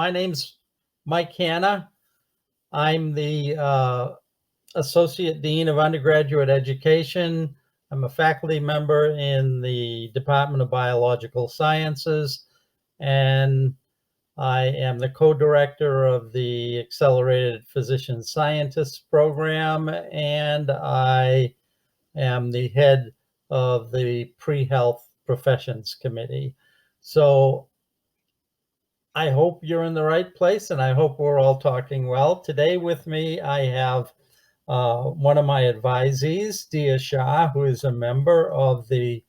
My name's Mike Hanna. I'm the Associate Dean of Undergraduate Education. I'm a faculty member in the Department of Biological Sciences, and I am the co-director of the Accelerated Physician Scientist program, and I am the head of the Pre-Health Professions Committee. So I hope you're in the right place, and I hope we're all talking well. Today with me, I have one of my advisees, Dia Shah, who is a member of the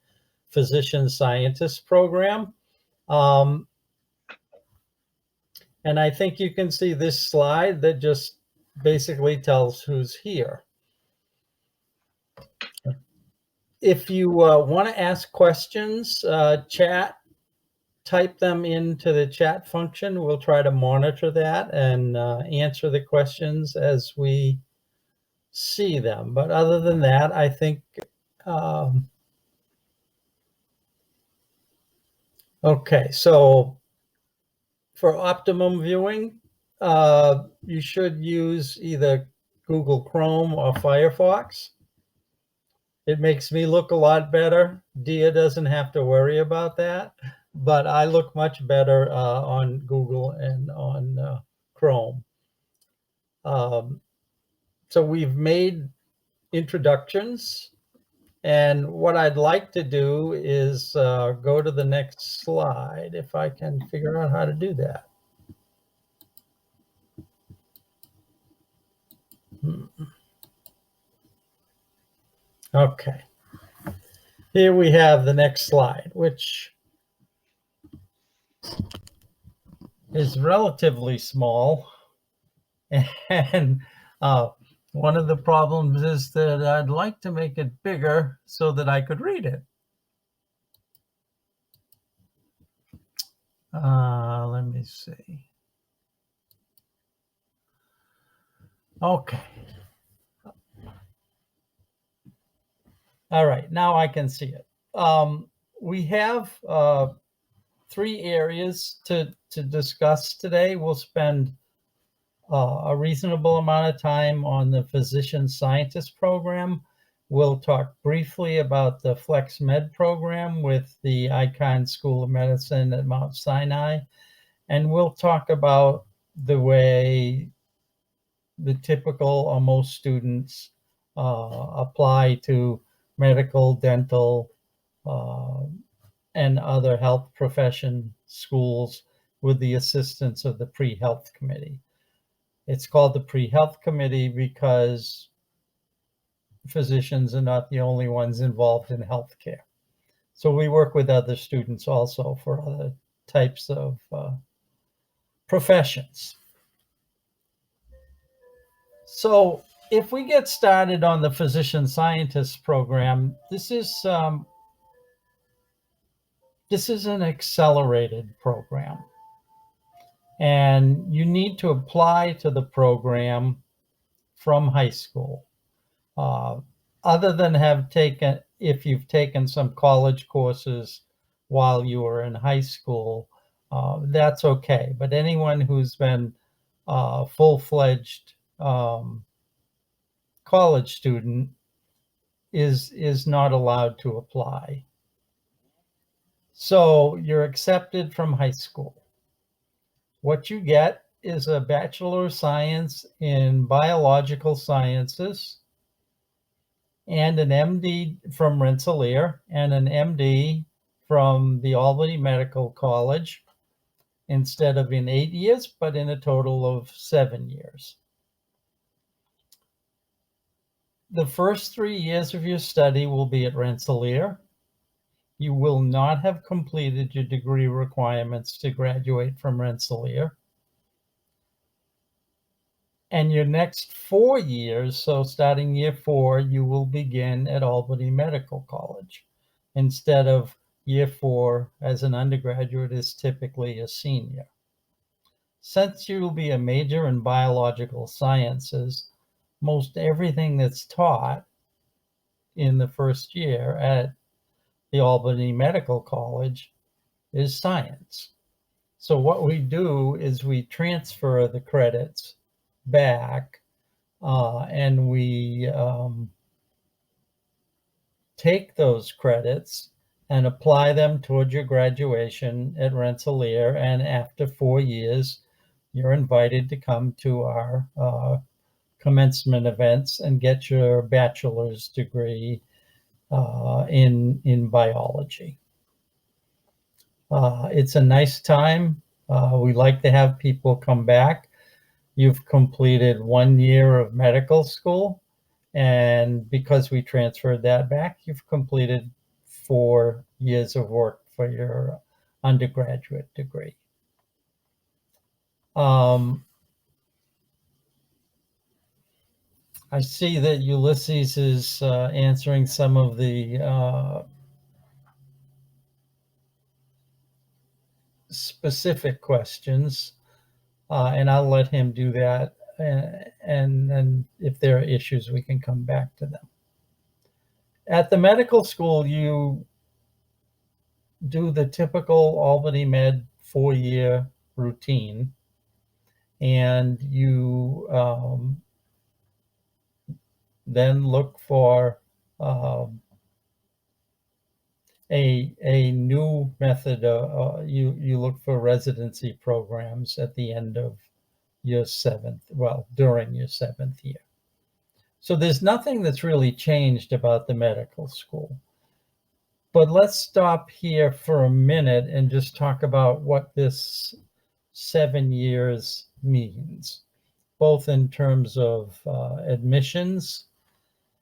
Physician Scientist program. And I think you can see this slide that just basically tells who's here. If you want to ask questions, type them into the chat function. We'll try to monitor that and answer the questions as we see them. But other than that, I think, okay, so for optimum viewing, you should use either Google Chrome or Firefox. It makes me look a lot better. Dia doesn't have to worry about that, but I look much better on Google and on Chrome. So we've made introductions, and what I'd like to do is go to the next slide, if I can figure out how to do that. Okay. Here we have the next slide, which is relatively small. And one of the problems is that I'd like to make it bigger so that I could read it. Let me see. Okay. All right, now I can see it. We have 3 areas to discuss today. We'll spend a reasonable amount of time on the Physician Scientist program. We'll talk briefly about the Flex Med program with the Icahn School of Medicine at Mount Sinai. And we'll talk about the way the typical or most students apply to medical, dental, and other health profession schools with the assistance of the Pre-Health Committee. It's called the Pre-Health Committee because physicians are not the only ones involved in healthcare. So we work with other students also for other types of professions. So if we get started on the Physician Scientist program, this is an accelerated program. And you need to apply to the program from high school. Other than if you've taken some college courses while you were in high school, that's okay. But anyone who's been a full-fledged college student is not allowed to apply. So you're accepted from high school. What you get is a Bachelor of Science in Biological Sciences and an MD from Rensselaer and an MD from the Albany Medical College, instead of in 8 years, but in a total of 7 years. The first 3 years of your study will be at Rensselaer. You will not have completed your degree requirements to graduate from Rensselaer. And your next 4 years, so starting year 4, you will begin at Albany Medical College, instead of year 4 as an undergraduate is typically a senior. Since you will be a major in biological sciences, most everything that's taught in the first year at the Albany Medical College is science. So what we do is we transfer the credits back, and we take those credits and apply them towards your graduation at Rensselaer. And after 4 years, you're invited to come to our commencement events and get your bachelor's degree in biology. It's a nice time. We like to have people come back. You've completed 1 year of medical school, and because we transferred that back, you've completed 4 years of work for your undergraduate degree. I see that Ulysses is answering some of the specific questions, and I'll let him do that. And then if there are issues, we can come back to them. At the medical school, you do the typical Albany Med 4-year routine, and you then look for a new method. You look for residency programs at the end of your during your 7th year. So there's nothing that's really changed about the medical school. But let's stop here for a minute and just talk about what this 7 years means, both in terms of admissions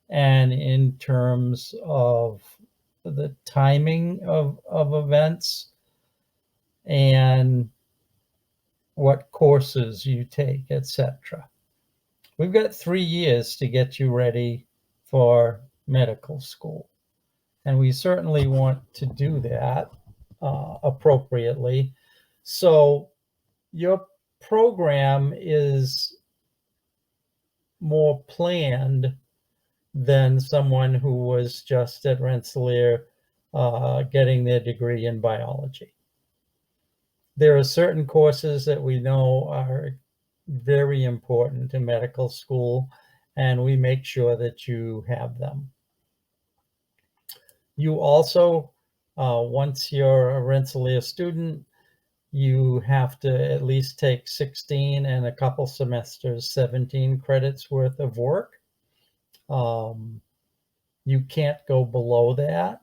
and in terms of the timing of events and what courses you take, etc. We've got 3 years to get you ready for medical school, and we certainly want to do that appropriately. So your program is more planned than someone who was just at Rensselaer getting their degree in biology. There are certain courses that we know are very important in medical school, and we make sure that you have them. You also, once you're a Rensselaer student, you have to at least take 16 and a couple semesters, 17 credits worth of work. You can't go below that.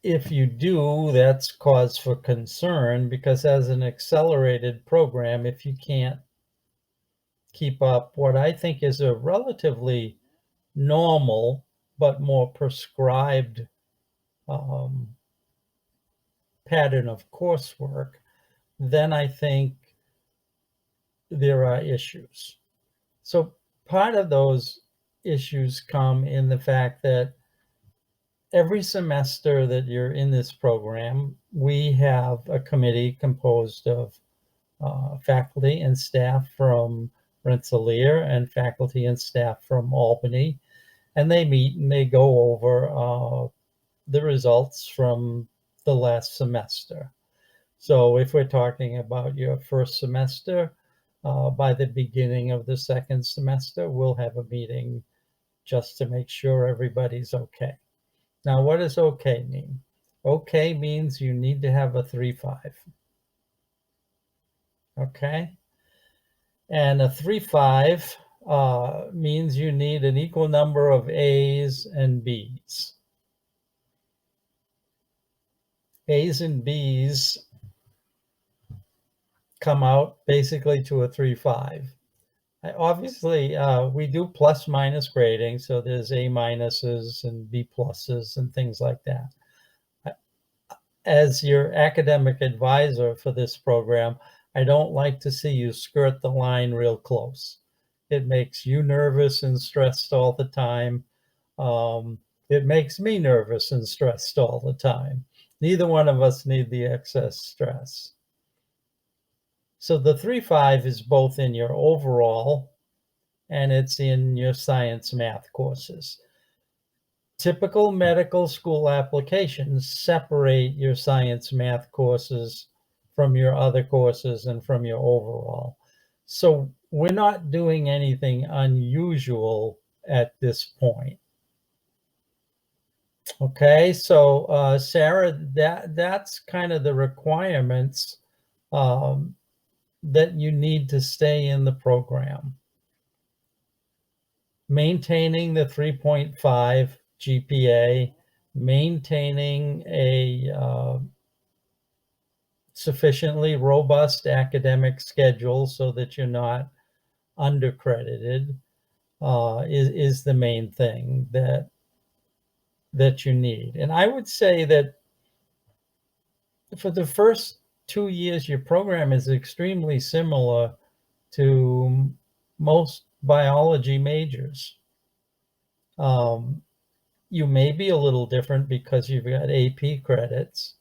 If you do, that's cause for concern, because as an accelerated program, if you can't keep up what I think is a relatively normal but more prescribed pattern of coursework, then I think there are issues. So part of those issues come in the fact that every semester that you're in this program, we have a committee composed of faculty and staff from Rensselaer and faculty and staff from Albany, and they meet and they go over the results from the last semester. So if we're talking about your first semester, by the beginning of the second semester, we'll have a meeting just to make sure everybody's okay. Now, what does okay mean? Okay means you need to have a 3.5. Okay? And a 3.5 means you need an equal number of A's and B's. A's and B's come out basically to a 3.5. Obviously, we do plus minus grading, so there's A minuses and B pluses and things like that. As your academic advisor for this program, I don't like to see you skirt the line real close. It makes you nervous and stressed all the time. It makes me nervous and stressed all the time. Neither one of us need the excess stress. So the 3.5 is both in your overall and it's in your science math courses. Typical medical school applications separate your science math courses from your other courses and from your overall. So we're not doing anything unusual at this point. Okay, so Sarah, that's kind of the requirements um, that you need to stay in the program. Maintaining the 3.5 GPA, maintaining a sufficiently robust academic schedule so that you're not undercredited is the main thing that you need. And I would say that for the first 2 years, your program is extremely similar to most biology majors. You may be a little different because you've got AP credits,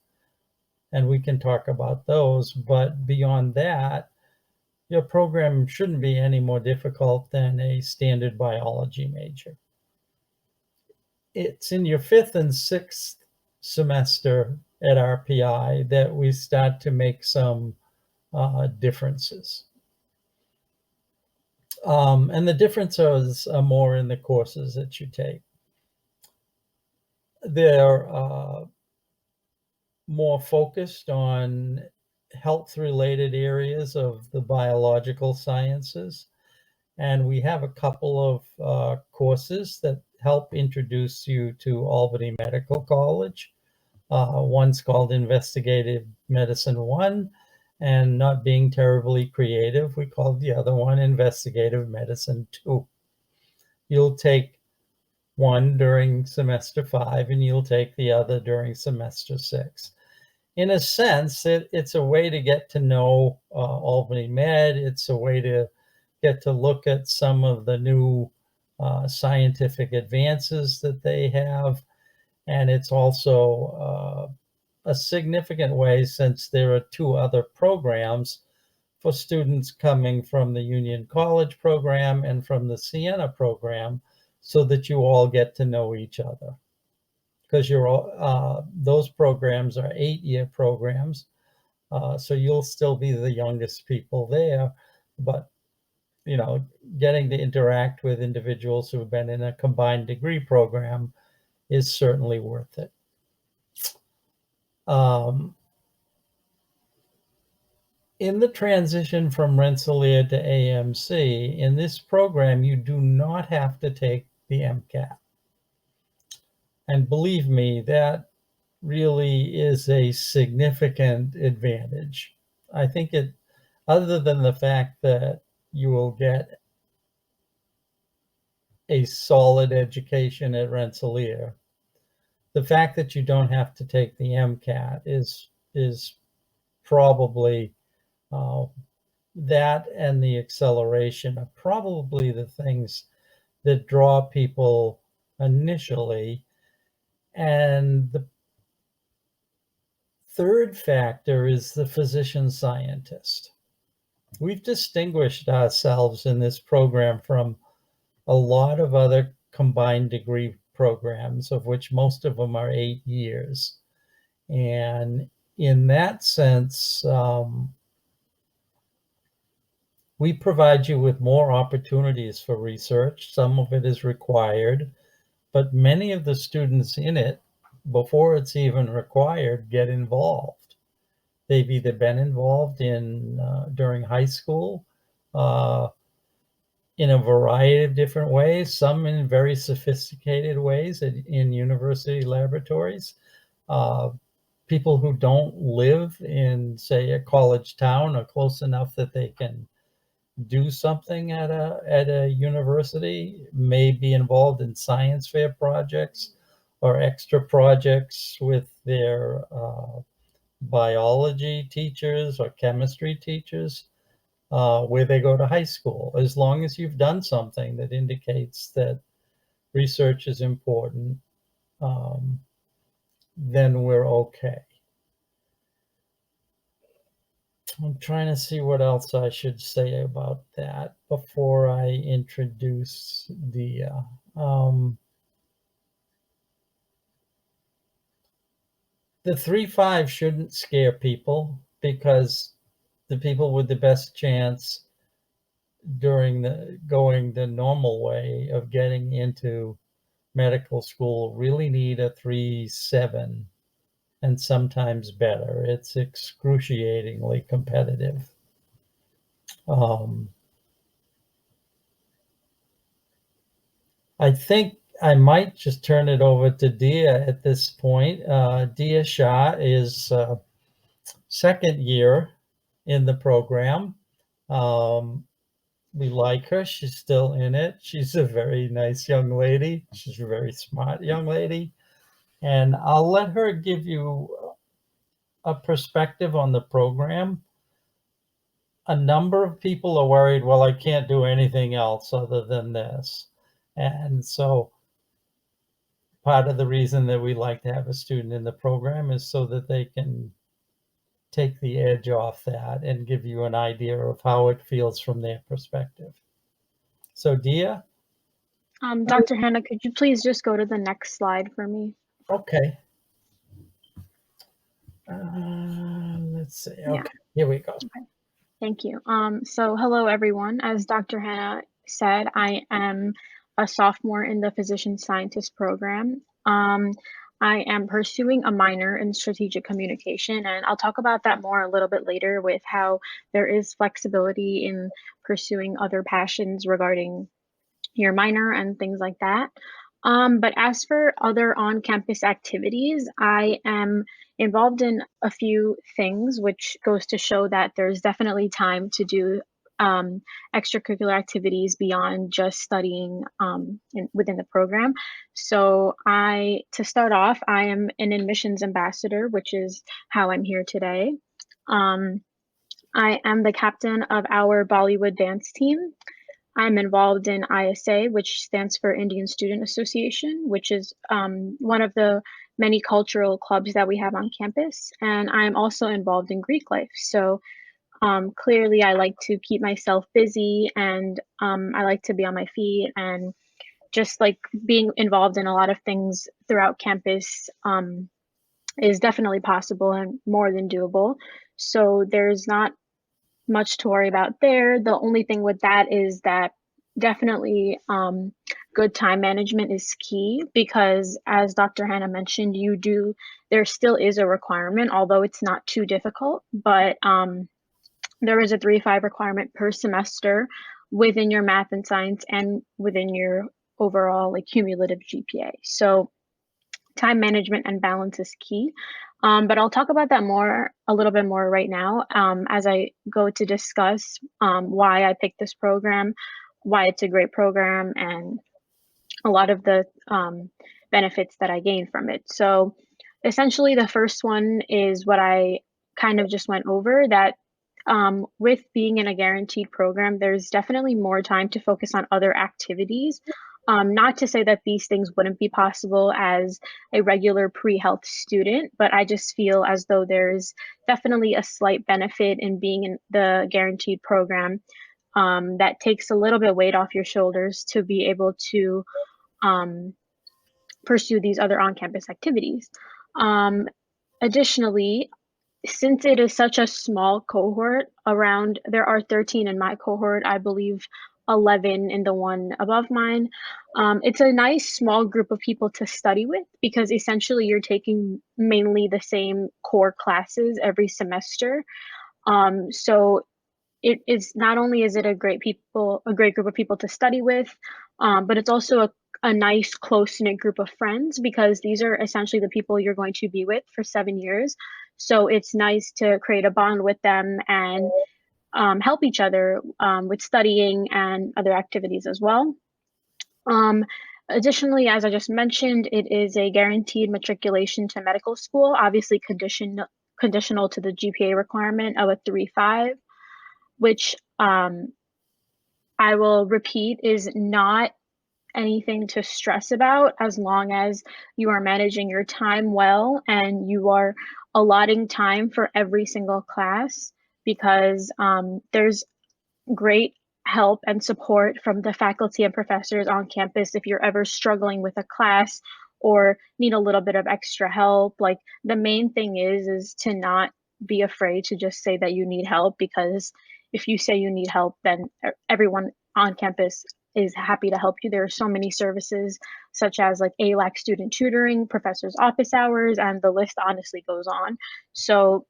and we can talk about those, but beyond that, your program shouldn't be any more difficult than a standard biology major. It's in your 5th and 6th semester at RPI that we start to make some differences. And the differences are more in the courses that you take. They're more focused on health-related areas of the biological sciences. And we have a couple of courses that help introduce you to Albany Medical College. One's called Investigative Medicine 1, and not being terribly creative, we called the other one Investigative Medicine 2. You'll take one during semester 5, and you'll take the other during semester 6. In a sense, it's a way to get to know Albany Med. It's a way to get to look at some of the new scientific advances that they have. And it's also a significant way, since there are 2 other programs for students coming from the Union College program and from the Siena program, so that you all get to know each other. Because those programs are 8-year programs, so you'll still be the youngest people there, but getting to interact with individuals who have been in a combined degree program is certainly worth it. In the transition from Rensselaer to AMC, in this program, you do not have to take the MCAT. And believe me, that really is a significant advantage. I think other than the fact that you will get a solid education at Rensselaer, the fact that you don't have to take the MCAT is probably that, and the acceleration are probably the things that draw people initially. And the third factor is the physician scientist. We've distinguished ourselves in this program from a lot of other combined degree programs, of which most of them are 8 years. And in that sense, we provide you with more opportunities for research. Some of it is required, but many of the students in it, before it's even required, get involved. They've either been involved during high school in a variety of different ways, some in very sophisticated ways in university laboratories. People who don't live in, say, a college town or close enough that they can do something at a university may be involved in science fair projects or extra projects with their biology teachers or chemistry teachers where they go to high school. As long as you've done something that indicates that research is important, then we're okay. I'm trying to see what else I should say about that before I introduce Dia. the 3.5 shouldn't scare people, because the people with the best chance going the normal way of getting into medical school really need a 3.7 and sometimes better. It's excruciatingly competitive. I think I might just turn it over to Dia at this point. Dia Shah is second year in the program. We like her. She's still in it. She's a very nice young lady. She's a very smart young lady. And I'll let her give you a perspective on the program. A number of people are worried, well, I can't do anything else other than this. And so part of the reason that we like to have a student in the program is so that they can take the edge off that and give you an idea of how it feels from their perspective. So Dia? Dr. Hannah, could you please just go to the next slide for me? Okay. Let's see. Okay, yeah. Here we go. Okay. Thank you. So hello, everyone. As Dr. Hannah said, I am a sophomore in the physician scientist program. I am pursuing a minor in strategic communication, and I'll talk about that more a little bit later with how there is flexibility in pursuing other passions regarding your minor and things like that. But as for other on-campus activities, I am involved in a few things, which goes to show that there's definitely time to do extracurricular activities beyond just studying within the program. So to start off, I am an admissions ambassador, which is how I'm here today. I am the captain of our Bollywood dance team. I'm involved in ISA, which stands for Indian Student Association, which is one of the many cultural clubs that we have on campus. And I'm also involved in Greek life. So clearly I like to keep myself busy, and I like to be on my feet, and just like being involved in a lot of things throughout campus is definitely possible and more than doable. So there's not much to worry about there. The only thing with that is that definitely good time management is key, because as Dr. Hannah mentioned, there still is a requirement, although it's not too difficult, but there is a 3.5 requirement per semester within your math and science and within your overall like cumulative GPA. So time management and balance is key. But I'll talk about that a little bit more right now as I go to discuss why I picked this program, why it's a great program, and a lot of the benefits that I gained from it. So essentially the first one is what I kind of just went over, that with being in a guaranteed program, there's definitely more time to focus on other activities. Not to say that these things wouldn't be possible as a regular pre-health student, but I just feel as though there's definitely a slight benefit in being in the guaranteed program that takes a little bit of weight off your shoulders to be able to pursue these other on-campus activities. Additionally, since it is such a small cohort, there are 13 in my cohort, I believe 11 in the one above mine. It's a nice small group of people to study with, because essentially you're taking mainly the same core classes every semester. So it is not only is it a great group of people to study with, but it's also a nice close-knit group of friends, because these are essentially the people you're going to be with for 7 years. So it's nice to create a bond with them and help each other with studying and other activities as well. Additionally, as I just mentioned, it is a guaranteed matriculation to medical school, obviously conditional to the GPA requirement of a 3.5, which I will repeat is not anything to stress about, as long as you are managing your time well and you are allotting time for every single class, because there's great help and support from the faculty and professors on campus if you're ever struggling with a class, or need a little bit of extra help. Like the main thing is to not be afraid to just say that you need help, because if you say you need help, then everyone on campus is happy to help you. There are so many services such as like ALAC student tutoring, professor's office hours, and the list honestly goes on. So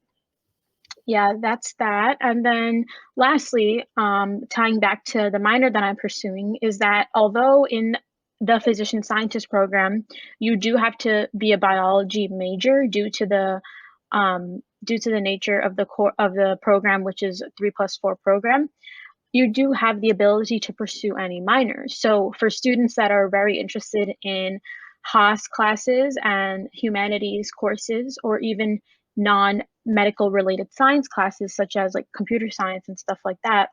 yeah, that's that. And then lastly, tying back to the minor that I'm pursuing, is that although in the physician scientist program, you do have to be a biology major due to the nature of the core of the program, which is a 3+4 program. You do have the ability to pursue any minors. So for students that are very interested in Haas classes and humanities courses, or even non-medical related science classes, such as like computer science and stuff like that,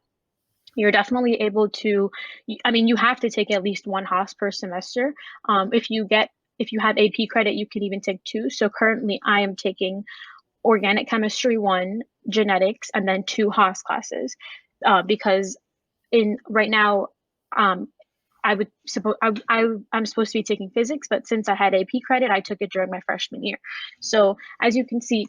you're definitely able to, I mean, you have to take at least one Haas per semester. If you have AP credit, you can even take two. So currently I am taking organic chemistry 1, genetics, and then 2 Haas classes, because in right now, um, I'm supposed to be taking physics, but since I had AP credit, I took it during my freshman year. So as you can see,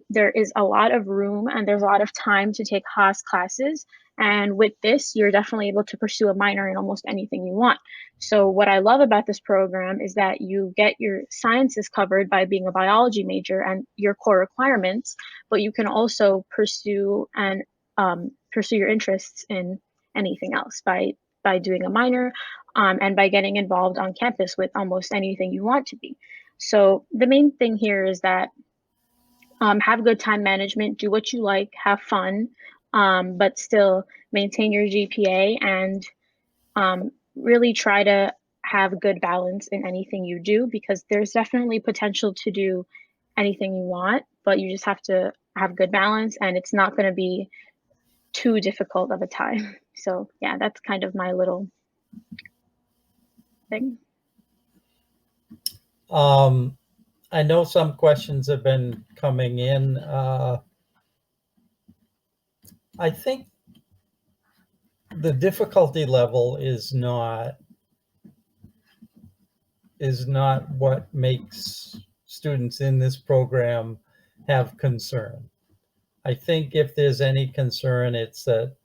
there is a lot of room and there's a lot of time to take Haas classes. And with this, you're definitely able to pursue a minor in almost anything you want. So what I love about this program is that you get your sciences covered by being a biology major and your core requirements, but you can also pursue your interests in anything else by doing a minor, and by getting involved on campus with almost anything you want to be. So the main thing here is that have good time management, do what you like, have fun, but still maintain your GPA, and really try to have good balance in anything you do, because there's definitely potential to do anything you want, but you just have to have good balance, and it's not going to be too difficult of a time. So yeah, that's kind of my little thing. I know some questions have been coming in. I think the difficulty level is not what makes students in this program have concern. I think if there's any concern, it's that,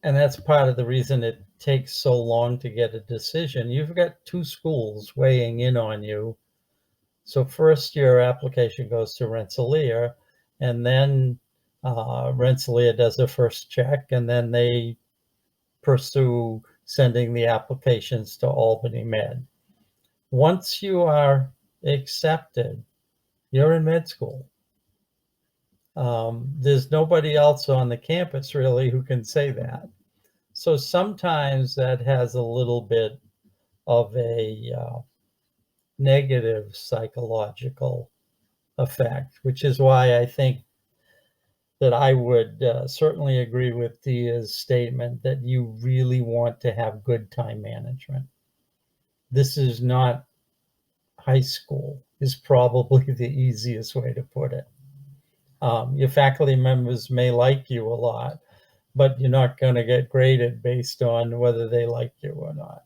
and that's part of the reason it takes so long to get a decision. You've got 2 schools weighing in on you. So first your application goes to Rensselaer, and then Rensselaer does the first check, and then they pursue sending the applications to Albany Med. Once you are accepted, you're in med school. There's nobody else on the campus really who can say that. So sometimes that has a little bit of a negative psychological effect, which is why I think that I would certainly agree with Dia's statement that you really want to have good time management. This is not high school, is probably the easiest way to put it. Your faculty members may like you a lot, but you're not going to get graded based on whether they like you or not.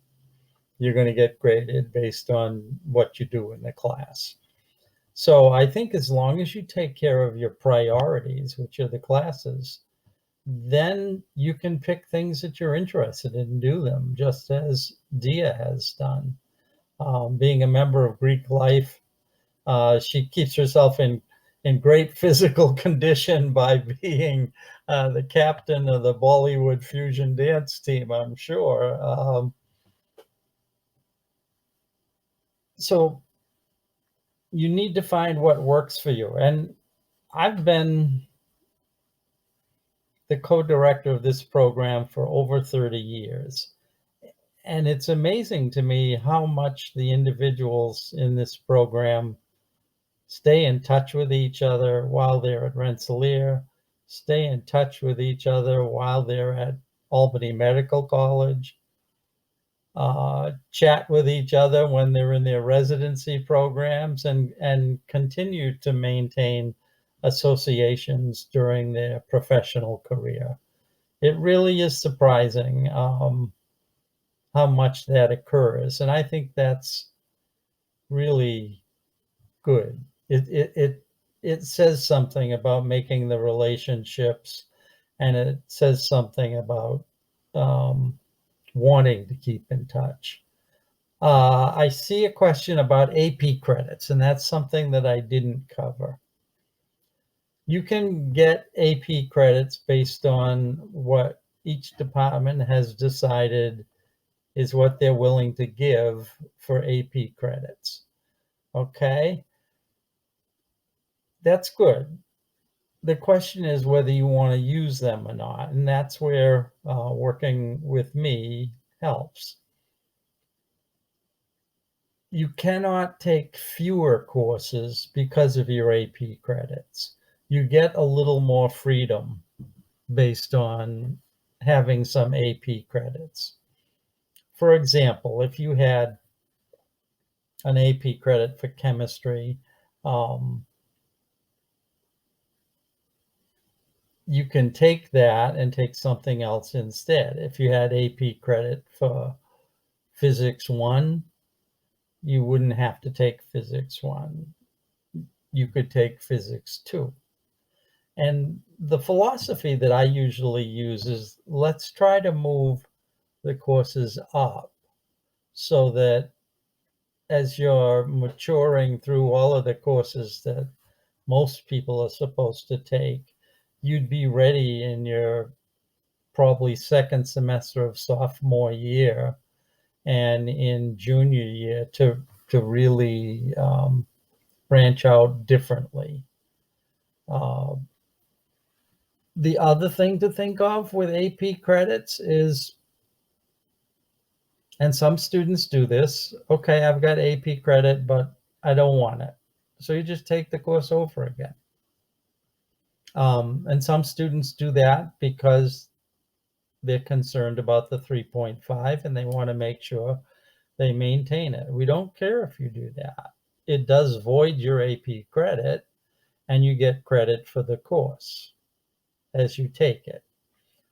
You're going to get graded based on what you do in the class. So I think as long as you take care of your priorities, which are the classes, then you can pick things that you're interested in and do them, just as Dia has done. Being a member of Greek Life, she keeps herself in great physical condition by being the captain of the Bollywood fusion dance team, I'm sure. So you need to find what works for you. And I've been the co-director of this program for over 30 years. And it's amazing to me how much the individuals in this program stay in touch with each other while they're at Rensselaer, stay in touch with each other while they're at Albany Medical College, chat with each other when they're in their residency programs, and continue to maintain associations during their professional career. It really is surprising how much that occurs. And I think that's really good. It says something about making the relationships, and it says something about wanting to keep in touch. I see a question about AP credits, and that's something that I didn't cover. You can get AP credits based on what each department has decided is what they're willing to give for AP credits. Okay, that's good. The question is whether you want to use them or not, and that's where working with me helps. You cannot take fewer courses because of your AP credits. You get a little more freedom based on having some AP credits. For example, if you had an AP credit for chemistry, you can take that and take something else instead. If you had AP credit for Physics 1, you wouldn't have to take Physics 1. You could take Physics 2. And the philosophy that I usually use is let's try to move the courses up so that as you're maturing through all of the courses that most people are supposed to take, you'd be ready in your probably second semester of sophomore year and in junior year to really branch out differently. The other thing to think of with AP credits is, and some students do this, okay, I've got AP credit, but I don't want it. So you just take the course over again. And some students do that because they're concerned about the 3.5 and they want to make sure they maintain it. We don't care if you do that. It does void your AP credit and you get credit for the course as you take it.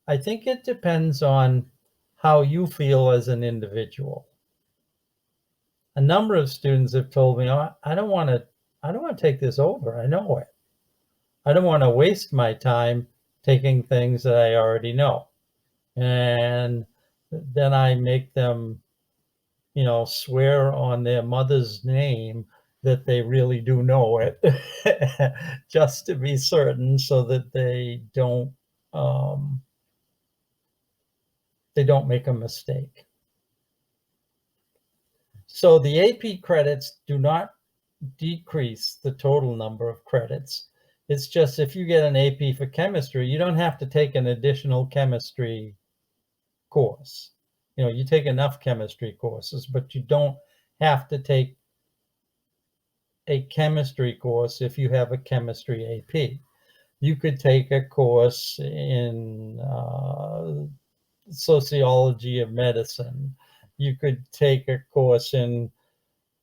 I think it depends on how you feel as an individual. A number of students have told me, oh, I don't want to take this over. I know it. I don't want to waste my time taking things that I already know. And then I make them, swear on their mother's name that they really do know it, just to be certain, so that they don't make a mistake. So the AP credits do not decrease the total number of credits. It's just if you get an AP for chemistry, you don't have to take an additional chemistry course. You take enough chemistry courses, but you don't have to take a chemistry course if you have a chemistry AP. You could take a course in sociology of medicine. You could take a course in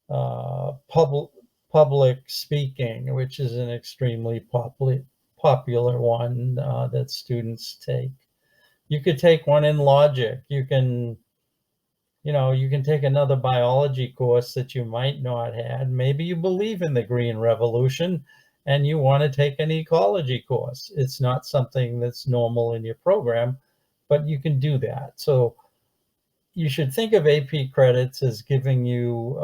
public speaking, which is an extremely popular one that students take. You could take one in logic. You can take another biology course that you might not have. Maybe you believe in the Green Revolution and you want to take an ecology course. It's not something that's normal in your program, but you can do that. So you should think of AP credits as giving you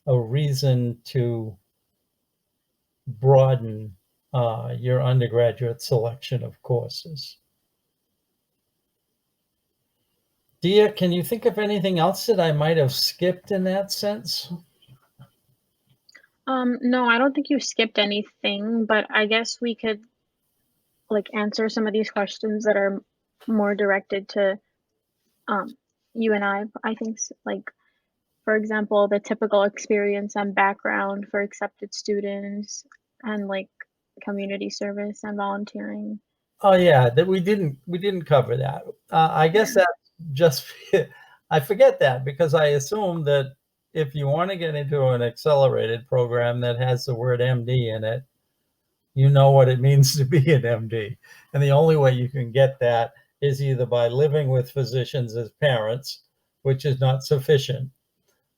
a reason to broaden your undergraduate selection of courses. Dia, can you think of anything else that I might have skipped in that sense? No, I don't think you skipped anything, but I guess we could answer some of these questions that are more directed to you and I think for example, the typical experience and background for accepted students and community service and volunteering. Oh yeah, that we didn't cover that. I guess that just I forget that because I assume that if you want to get into an accelerated program that has the word MD in it, you know what it means to be an MD. And the only way you can get that is either by living with physicians as parents which is not sufficient,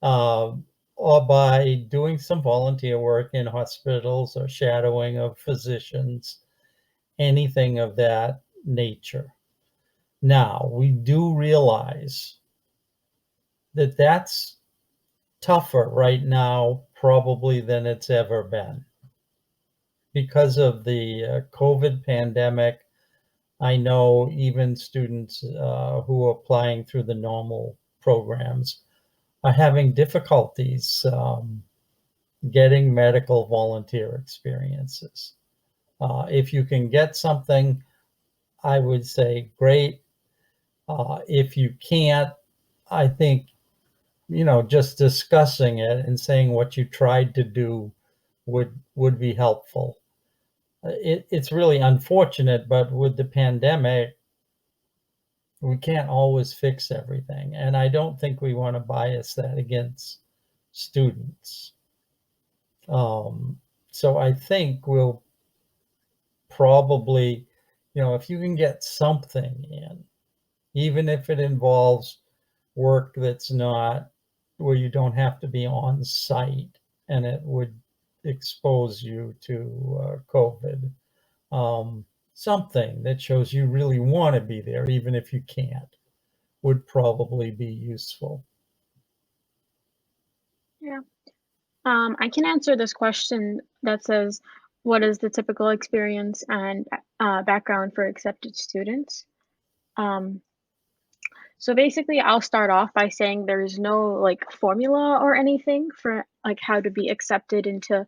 or by doing some volunteer work in hospitals or shadowing of physicians, anything of that nature. Now, we do realize that that's tougher right now probably than it's ever been. Because of the COVID pandemic, I know even students who are applying through the normal programs are having difficulties getting medical volunteer experiences. If you can get something, I would say great. If you can't, I think, just discussing it and saying what you tried to do would be helpful. It's really unfortunate, but with the pandemic, we can't always fix everything. And I don't think we want to bias that against students. So I think we'll probably, if you can get something in, even if it involves work that's not where you don't have to be on site and it would expose you to COVID, something that shows you really want to be there, even if you can't, would probably be useful. Yeah. I can answer this question that says, what is the typical experience and background for accepted students? So basically, I'll start off by saying there's no like formula or anything for like how to be accepted into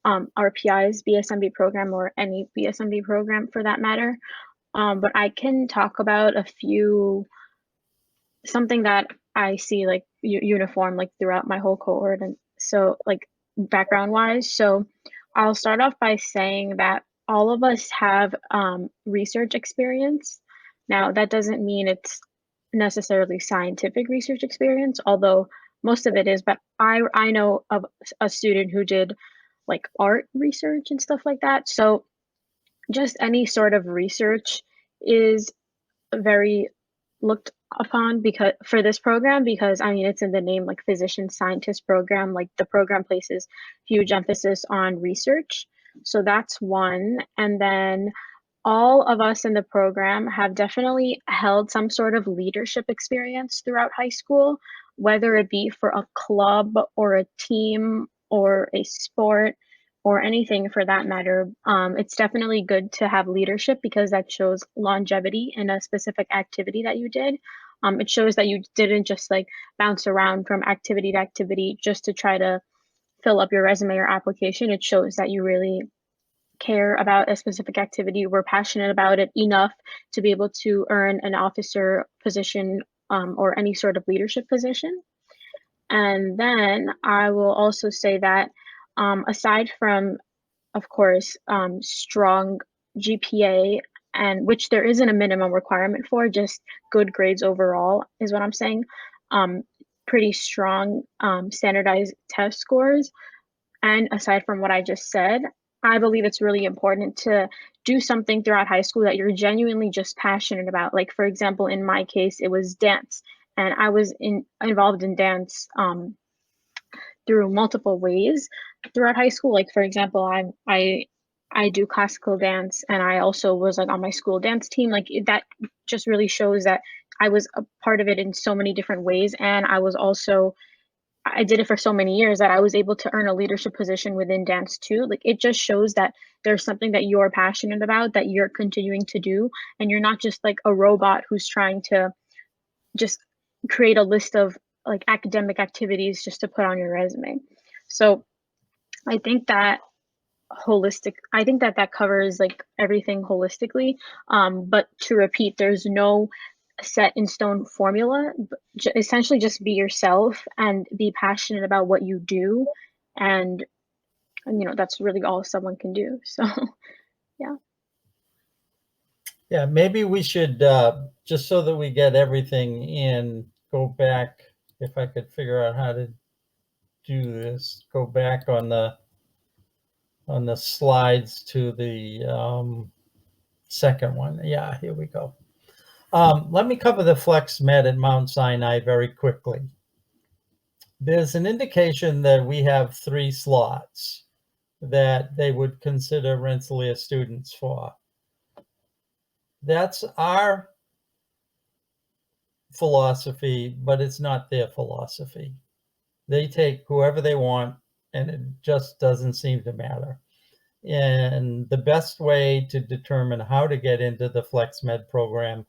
RPI's BSMB program or any BSMB program for that matter. But I can talk about something that I see like uniform like throughout my whole cohort, and so like background wise. So I'll start off by saying that all of us have research experience. Now that doesn't mean it's necessarily scientific research experience, although most of it is. But I know of a student who did like art research and stuff like that. So just any sort of research is very looked upon because for this program, because I mean it's in the name, like physician scientist program, like the program places huge emphasis on research. So that's one. And then all of us in the program have definitely held some sort of leadership experience throughout high school, whether it be for a club or a team or a sport or anything for that matter. It's definitely good to have leadership because that shows longevity in a specific activity that you did. It shows that you didn't just like bounce around from activity to activity just to try to fill up your resume or application. It shows that you really care about a specific activity, we're passionate about it enough to be able to earn an officer position or any sort of leadership position. And then I will also say that aside from, of course, strong GPA, and which there isn't a minimum requirement for, just good grades overall is what I'm saying. Pretty strong standardized test scores. And aside from what I just said, I believe it's really important to do something throughout high school that you're genuinely just passionate about. Like, for example, in my case, it was dance. And I was involved in dance through multiple ways throughout high school. Like, for example, I do classical dance, and I also was like on my school dance team. Like that just really shows that I was a part of it in so many different ways. And I did it for so many years that I was able to earn a leadership position within dance too. Like it just shows that there's something that you're passionate about that you're continuing to do, and you're not just like a robot who's trying to just create a list of like academic activities just to put on your resume. So I think that that covers like everything holistically. But to repeat, there's no set in stone formula. Essentially just be yourself and be passionate about what you do, and that's really all someone can do. So Yeah, maybe we should, just so that we get everything in, go back, if I could figure out how to do this, go back on the slides to the second one. Yeah, here we go. Let me cover the Flex Med at Mount Sinai very quickly. There's an indication that we have 3 slots that they would consider Rensselaer students for. That's our philosophy, but it's not their philosophy. They take whoever they want, and it just doesn't seem to matter. And the best way to determine how to get into the FlexMed program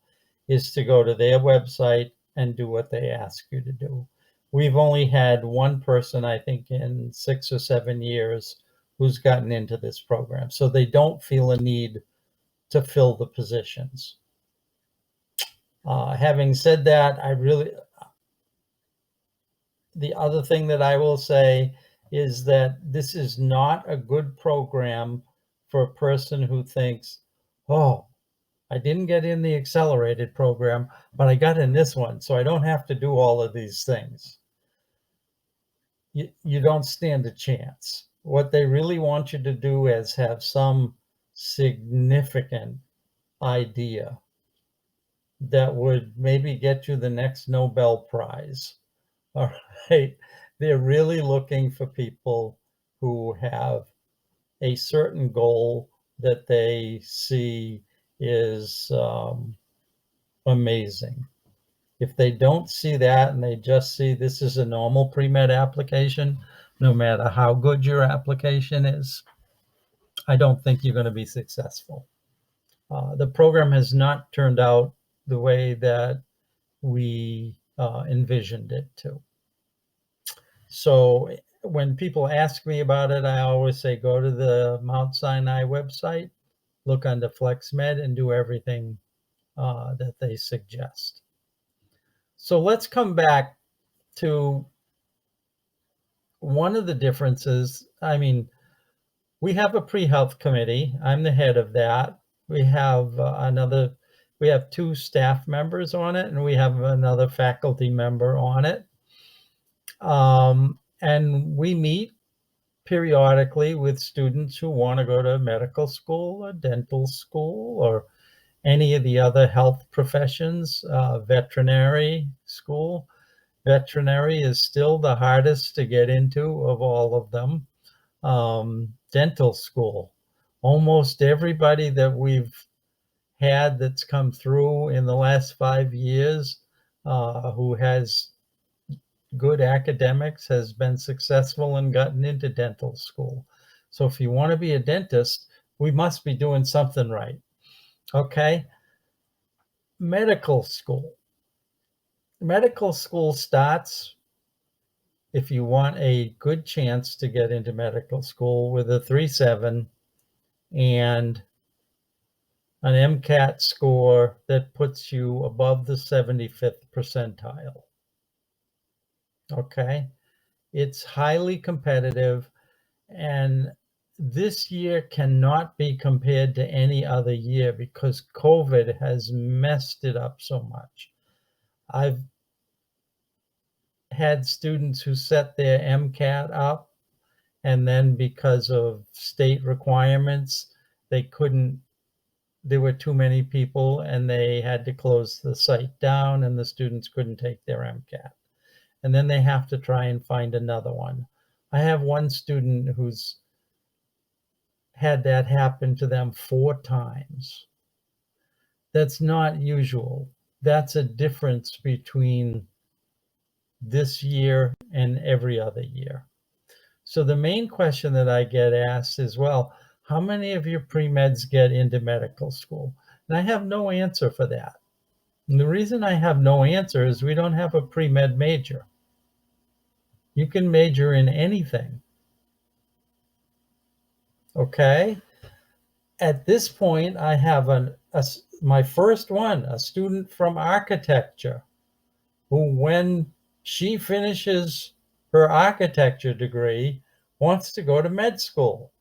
is to go to their website and do what they ask you to do. We've only had one person, I think, in 6 or 7 years who's gotten into this program. So they don't feel a need to fill the positions. Having said that, the other thing that I will say is that this is not a good program for a person who thinks, oh, I didn't get in the accelerated program, but I got in this one, so I don't have to do all of these things. You don't stand a chance. What they really want you to do is have some significant idea that would maybe get you the next Nobel Prize. All right. They're really looking for people who have a certain goal that they see is amazing. If they don't see that and they just see this is a normal pre-med application, no matter how good your application is, I don't think you're going to be successful. The program has not turned out the way that we envisioned it to. So when people ask me about it, I always say, go to the Mount Sinai website, look under FlexMed, and do everything that they suggest. So let's come back to one of the differences. I mean, we have a pre-health committee. I'm the head of that. We have we have 2 staff members on it, and we have another faculty member on it. And we meet periodically with students who want to go to medical school or dental school or any of the other health professions, veterinary school. Veterinary is still the hardest to get into of all of them. Dental school. Almost everybody that we've had that's come through in the last 5 years who has good academics has been successful and gotten into dental school. So if you want to be a dentist, we must be doing something right. Okay. Medical school. Medical school starts, if you want a good chance to get into medical school, with a 3.7 and an MCAT score that puts you above the 75th percentile. Okay. It's highly competitive, and this year cannot be compared to any other year because COVID has messed it up so much. I've had students who set their MCAT up, and then because of state requirements, there were too many people and they had to close the site down and the students couldn't take their MCAT. And then they have to try and find another one. I have one student who's had that happen to them 4 times. That's not usual. That's a difference between this year and every other year. So the main question that I get asked is, well, how many of your pre-meds get into medical school? And I have no answer for that. And the reason I have no answer is we don't have a pre-med major. You can major in anything. Okay. At this point, I have my first one, a student from architecture, who, when she finishes her architecture degree, wants to go to med school.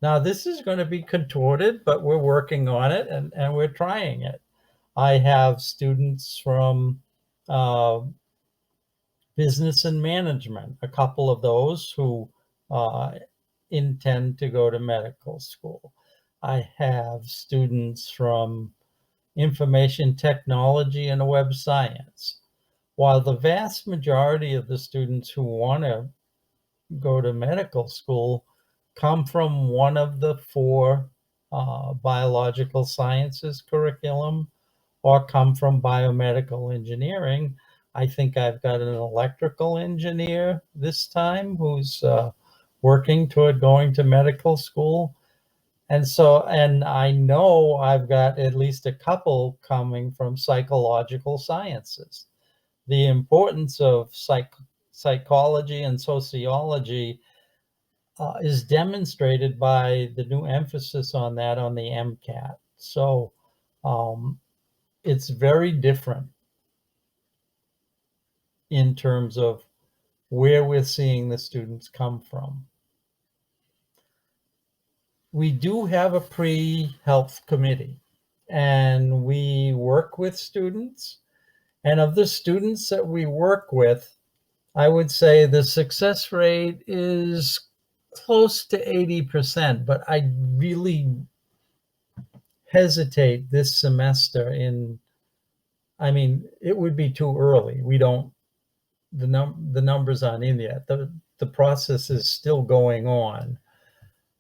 Now, this is going to be contorted, but we're working on it and we're trying it. I have students from business and management, a couple of those who intend to go to medical school. I have students from information technology, and web science. While the vast majority of the students who want to go to medical school come from one of the four biological sciences curriculum or come from biomedical engineering. I think I've got an electrical engineer this time who's working toward going to medical school. And I know I've got at least a couple coming from psychological sciences. The importance of psychology and sociology is demonstrated by the new emphasis on that on the MCAT. So it's very different in terms of where we're seeing the students come from. We do have a pre-health committee, and we work with students. And of the students that we work with, I would say the success rate is close to 80%, but I really hesitate this semester it would be too early. The numbers aren't in yet. The process is still going on.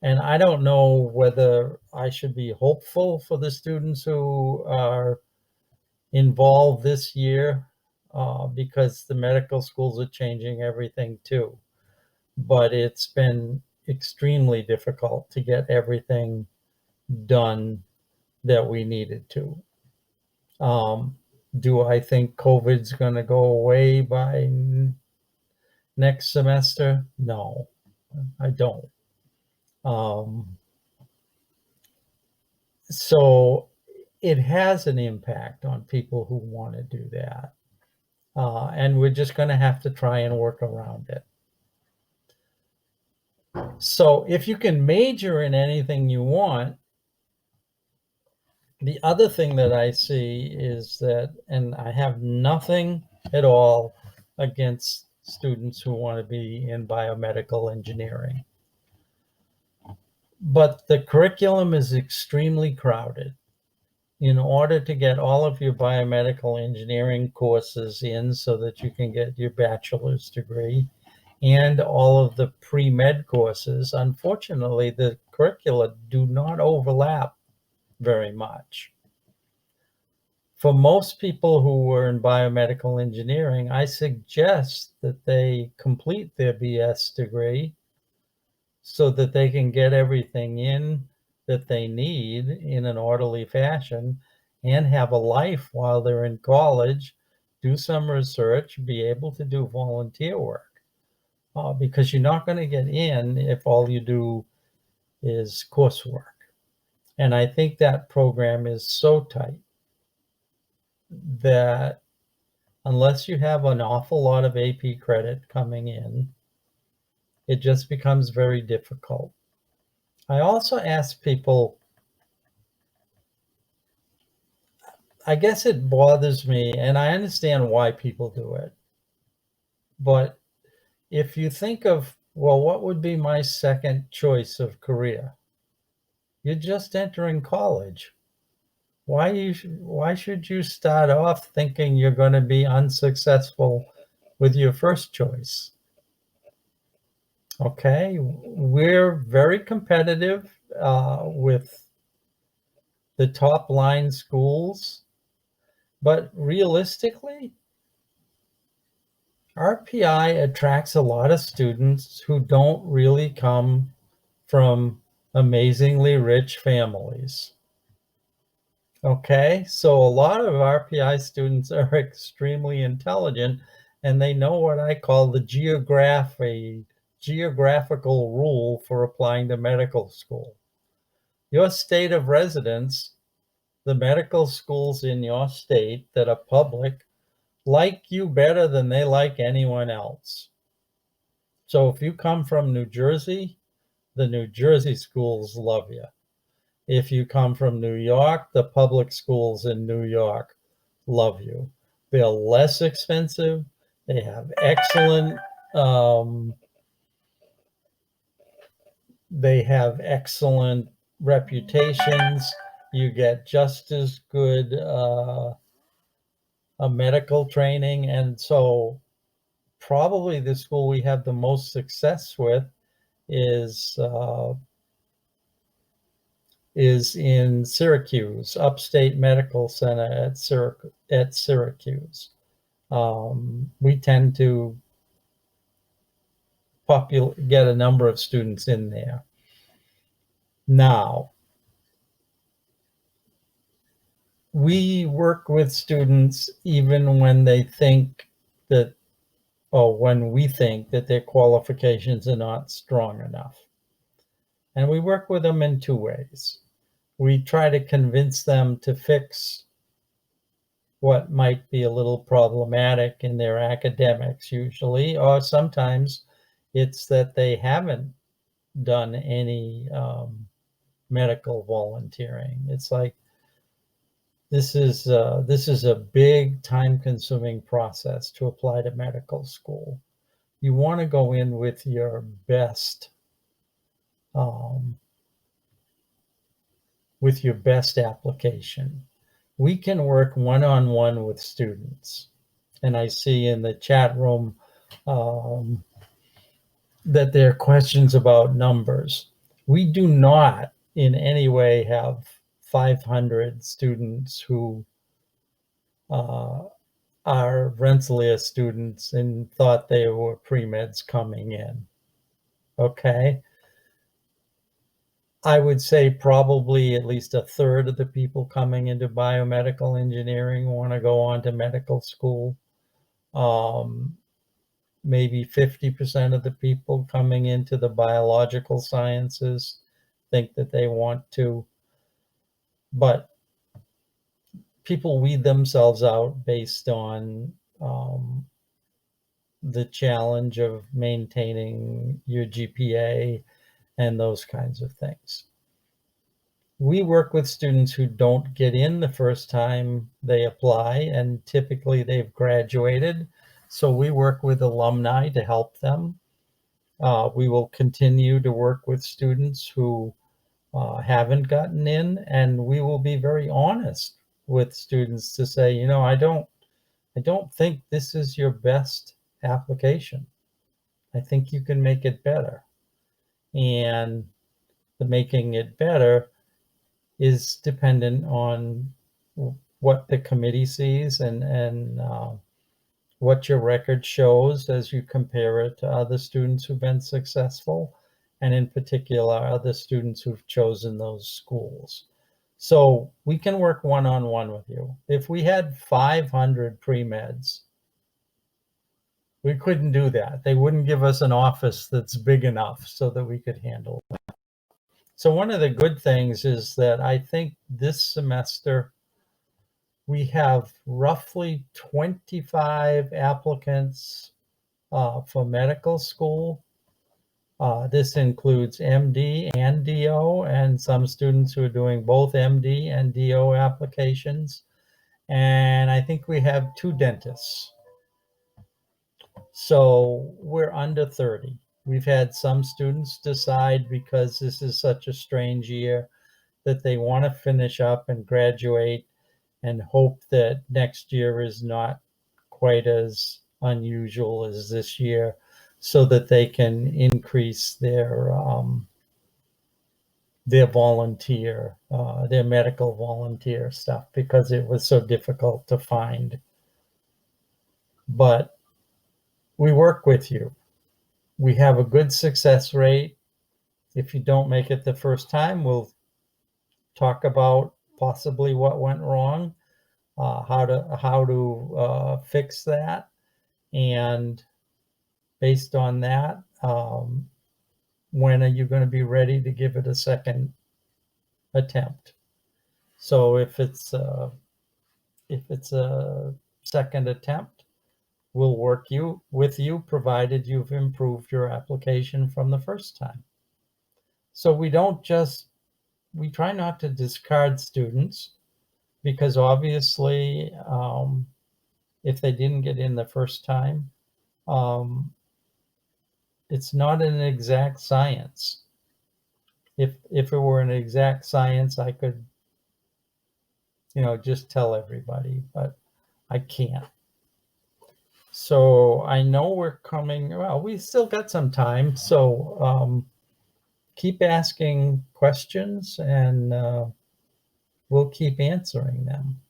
And I don't know whether I should be hopeful for the students who are involved this year because the medical schools are changing everything too. But it's been extremely difficult to get everything done that we needed to. Do I think COVID's going to go away by next semester? No, I don't. So it has an impact on people who want to do that. And we're just going to have to try and work around it. So if you can major in anything you want, the other thing that I see is that, and I have nothing at all against students who want to be in biomedical engineering, but the curriculum is extremely crowded. In order to get all of your biomedical engineering courses in so that you can get your bachelor's degree and all of the pre-med courses, unfortunately, the curricula do not overlap very much. For most people who were in biomedical engineering, I suggest that they complete their BS degree so that they can get everything in that they need in an orderly fashion and have a life while they're in college, do some research, be able to do volunteer work. Because you're not going to get in if all you do is coursework. And I think that program is so tight that unless you have an awful lot of AP credit coming in, it just becomes very difficult. I also ask people, I guess it bothers me, and I understand why people do it. But if you think of, well, what would be my second choice of career? You're just entering college. Why should you start off thinking you're going to be unsuccessful with your first choice? Okay, we're very competitive with the top line schools, but realistically, RPI attracts a lot of students who don't really come from amazingly rich families. Okay, so a lot of RPI students are extremely intelligent, and they know what I call the geographical rule for applying to medical school. Your state of residence, the medical schools in your state that are public, like you better than they like anyone else. So if you come from New Jersey, the New Jersey schools love you. If you come from New York, the public schools in New York love you. They're less expensive. They have excellent reputations, you get just as good a medical training. And so probably the school we have the most success with is in Syracuse, Upstate Medical Center at Syracuse. We tend to get a number of students in there. Now, we work with students even when they think that, or when we think that their qualifications are not strong enough. And we work with them in two ways. We try to convince them to fix what might be a little problematic in their academics usually, or sometimes it's that they haven't done any medical volunteering. It's like, this is a big time-consuming process to apply to medical school. You want to go in with your best application. We can work one-on-one with students. And I see in the chat room that there are questions about numbers. We do not in any way have 500 students who are Rensselaer students and thought they were pre-meds coming in. Okay. I would say probably at least a third of the people coming into biomedical engineering want to go on to medical school. Maybe 50% of the people coming into the biological sciences think that they want to, but people weed themselves out based on the challenge of maintaining your GPA and those kinds of things. We work with students who don't get in the first time they apply, and typically they've graduated. So we work with alumni to help them. We will continue to work with students who haven't gotten in, and we will be very honest with students to say, you know, I don't think this is your best application. I think you can make it better. And the making it better is dependent on what the committee sees and what your record shows as you compare it to other students who've been successful, and in particular, other students who've chosen those schools. So we can work one-on-one with you. If we had 500 pre-meds, we couldn't do that. They wouldn't give us an office that's big enough so that we could handle it. So one of the good things is that I think this semester we have roughly 25 applicants for medical school. This includes MD and DO, and some students who are doing both MD and DO applications. And I think we have 2 dentists. So we're under 30. We've had some students decide, because this is such a strange year, that they want to finish up and graduate and hope that next year is not quite as unusual as this year, so that they can increase their volunteer, their medical volunteer stuff, because it was so difficult to find. But we work with you. We have a good success rate. If you don't make it the first time, we'll talk about possibly what went wrong, how to fix that, and based on that, when are you going to be ready to give it a second attempt? So if it's a second attempt, we'll work with you provided you've improved your application from the first time. So we try not to discard students, because obviously if they didn't get in the first time, it's not an exact science. If it were an exact science, I could just tell everybody, but I can't. So I know we're coming, well, we still got some time. So keep asking questions and we'll keep answering them.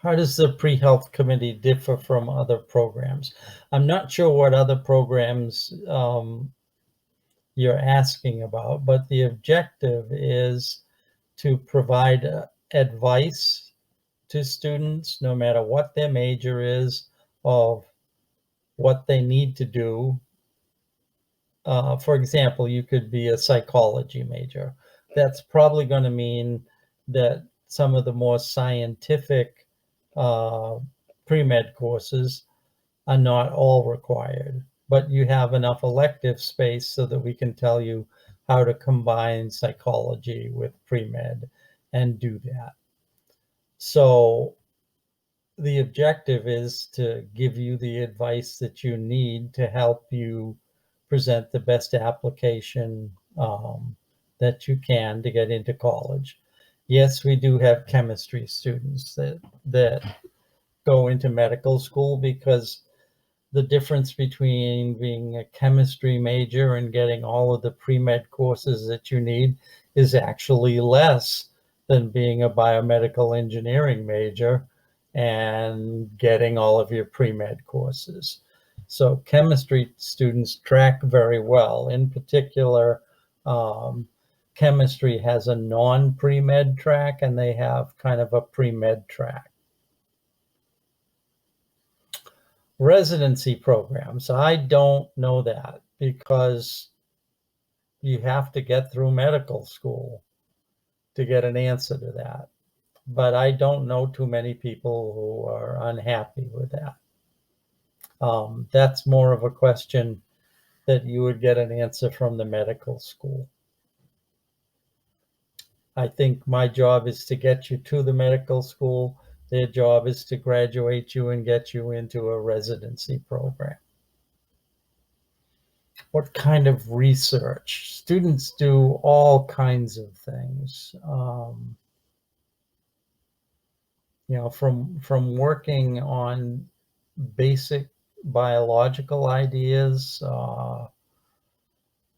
How does the pre-health committee differ from other programs? I'm not sure what other programs you're asking about, but the objective is to provide advice to students, no matter what their major is, of what they need to do. For example, you could be a psychology major. That's probably going to mean that some of the more scientific pre-med courses are not all required, but you have enough elective space so that we can tell you how to combine psychology with pre-med and do that. So the objective is to give you the advice that you need to help you present the best application that you can to get into college. Yes, we do have chemistry students that go into medical school, because the difference between being a chemistry major and getting all of the pre-med courses that you need is actually less than being a biomedical engineering major and getting all of your pre-med courses. So chemistry students track very well. In particular, chemistry has a non-pre-med track and they have kind of a pre-med track. Residency programs, I don't know that, because you have to get through medical school to get an answer to that. But I don't know too many people who are unhappy with that. That's more of a question that you would get an answer from the medical school. I think my job is to get you to the medical school. Their job is to graduate you and get you into a residency program. What kind of research? Students do all kinds of things. From working on basic biological ideas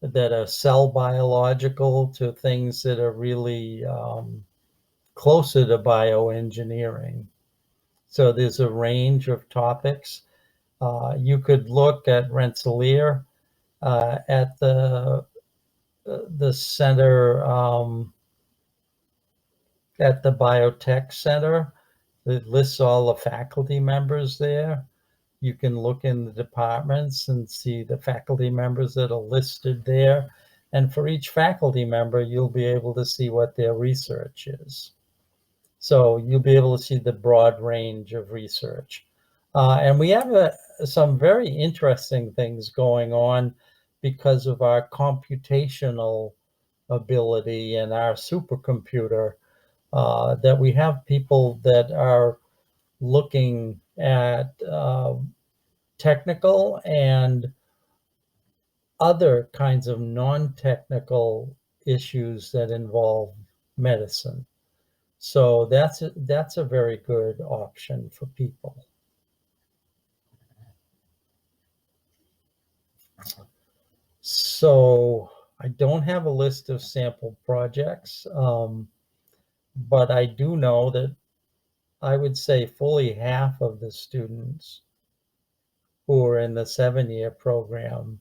that are cell biological to things that are really closer to bioengineering. So there's a range of topics. You could look at Rensselaer, at the center, at the biotech center. It lists all the faculty members there. You can look in the departments and see the faculty members that are listed there. And for each faculty member, you'll be able to see what their research is. So you'll be able to see the broad range of research. And we have some very interesting things going on because of our computational ability and our supercomputer, that we have people that are looking at technical and other kinds of non-technical issues that involve medicine. So that's a very good option for people. So I don't have a list of sample projects, but I do know that I would say fully half of the students who are in the 7-year program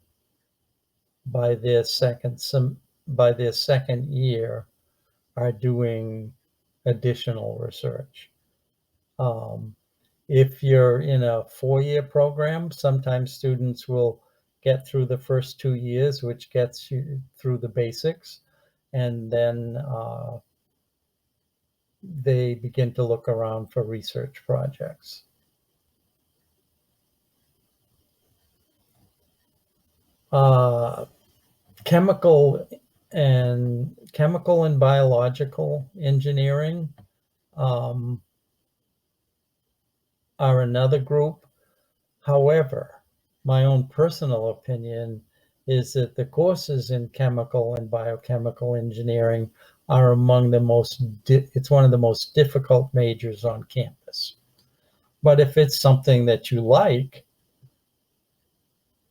by their second year are doing additional research. If you're in a 4-year program, sometimes students will get through the first 2 years, which gets you through the basics, and then they begin to look around for research projects. Chemical And chemical and biological engineering are another group. However, my own personal opinion is that the courses in chemical and biochemical engineering are among the most, it's one of the most difficult majors on campus. But if it's something that you like,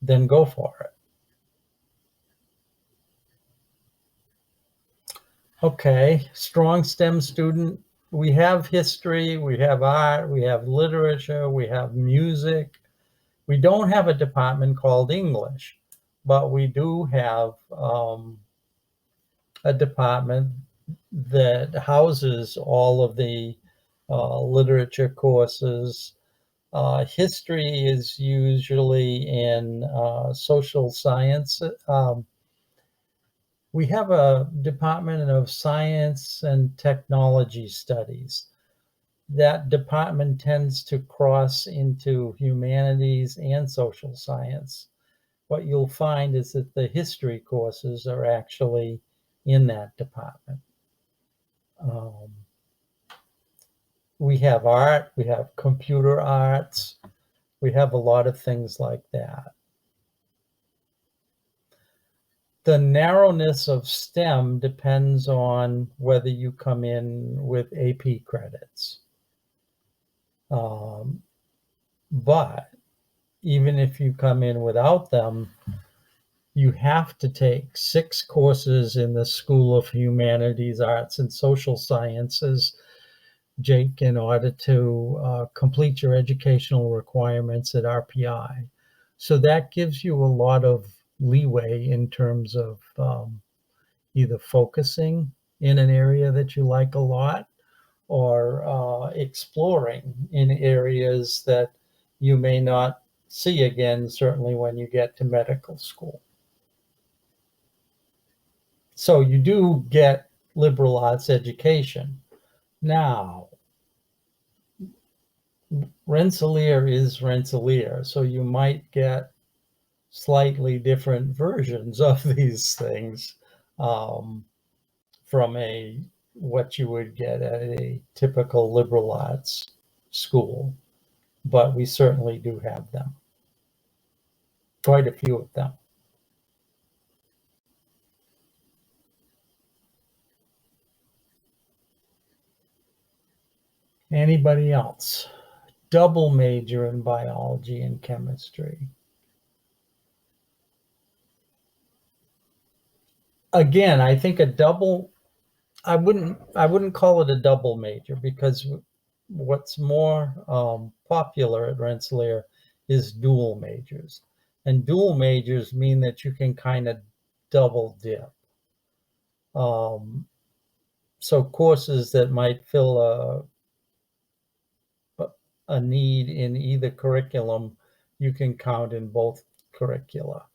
then go for it. Okay, strong STEM student. We have history, we have art, we have literature, we have music. We don't have a department called English, but we do have a department that houses all of the literature courses. History is usually in social science. We have a department of science and technology studies. That department tends to cross into humanities and social science. What you'll find is that the history courses are actually in that department. We have art, we have computer arts, we have a lot of things like that. The narrowness of STEM depends on whether you come in with AP credits. But even if you come in without them, you have to take 6 courses in the School of Humanities, Arts, and Social Sciences, Jake, in order to complete your educational requirements at RPI. So that gives you a lot of leeway in terms of either focusing in an area that you like a lot or exploring in areas that you may not see again, certainly when you get to medical school. So you do get liberal arts education. Now, Rensselaer is Rensselaer, so you might get slightly different versions of these things from what you would get at a typical liberal arts school, but we certainly do have them, quite a few of them. Anybody else? Double major in biology and chemistry. Again, I think a double, I wouldn't call it a double major, because what's more popular at Rensselaer is dual majors. And dual majors mean that you can kind of double dip. So courses that might fill a need in either curriculum, you can count in both curricula.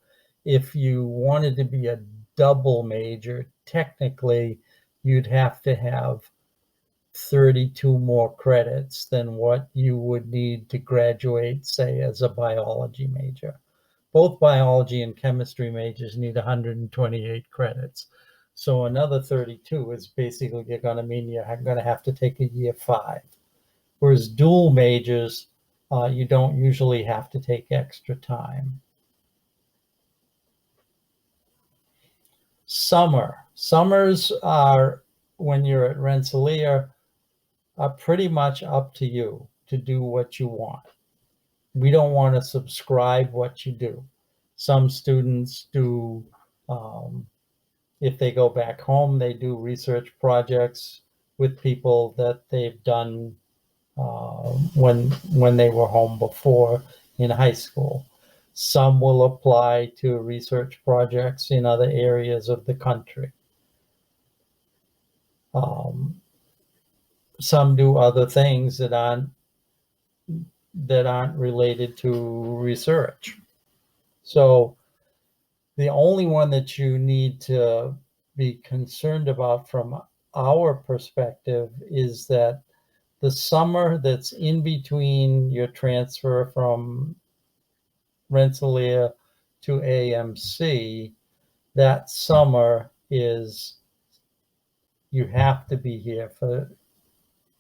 If you wanted to be a double major, technically you'd have to have 32 more credits than what you would need to graduate, say, as a biology major. Both biology and chemistry majors need 128 credits. So another 32 is basically going to mean you're going to have to take a year 5. Whereas dual majors, you don't usually have to take extra time. Summers are, when you're at Rensselaer, are pretty much up to you to do what you want. We don't want to subscribe what you do. Some students do, if they go back home, they do research projects with people that they've done when they were home before in high school. Some will apply to research projects in other areas of the country. Some do other things that aren't related to research. So the only one that you need to be concerned about from our perspective is that the summer that's in between your transfer from Rensselaer to AMC, that summer is you have to be here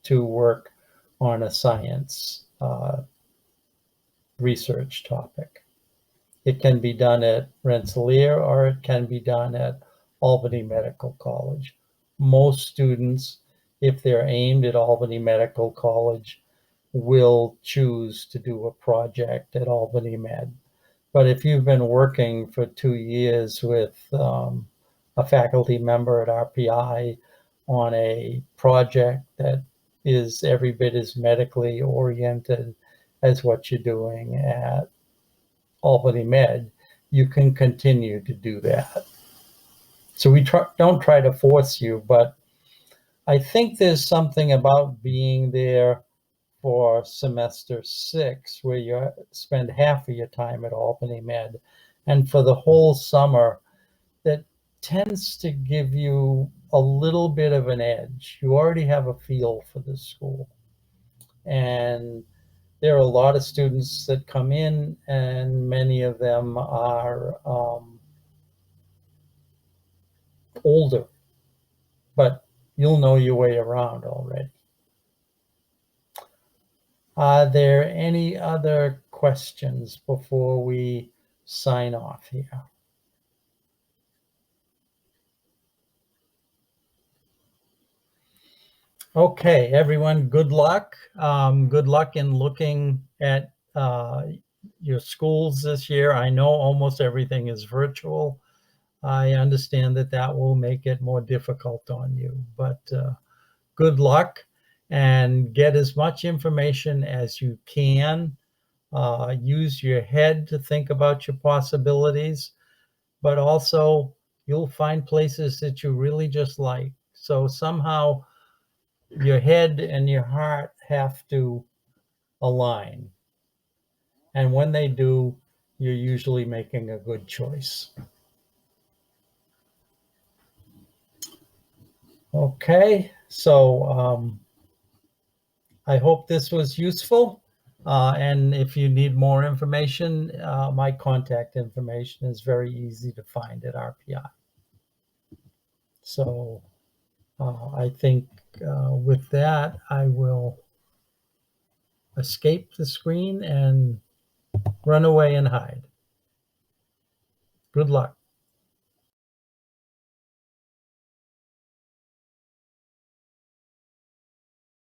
to work on a science research topic. It can be done at Rensselaer or it can be done at Albany Medical College. Most students, if they're aimed at Albany Medical College, will choose to do a project at Albany Med. But if you've been working for 2 years with a faculty member at RPI on a project that is every bit as medically oriented as what you're doing at Albany Med, you can continue to do that. So we don't try to force you, but I think there's something about being there for semester 6 where you spend half of your time at Albany Med and for the whole summer that tends to give you a little bit of an edge. You already have a feel for the school. And there are a lot of students that come in and many of them are older, but you'll know your way around already. Are there any other questions before we sign off here? Okay, everyone, good luck. Good luck in looking at your schools this year. I know almost everything is virtual. I understand that that will make it more difficult on you, but good luck and get as much information as you can. Use your head to think about your possibilities, but also you'll find places that you really just like. So somehow your head and your heart have to align. And when they do, you're usually making a good choice. Okay, so I hope this was useful. And if you need more information, my contact information is very easy to find at RPI. So I think with that, I will escape the screen and run away and hide. Good luck.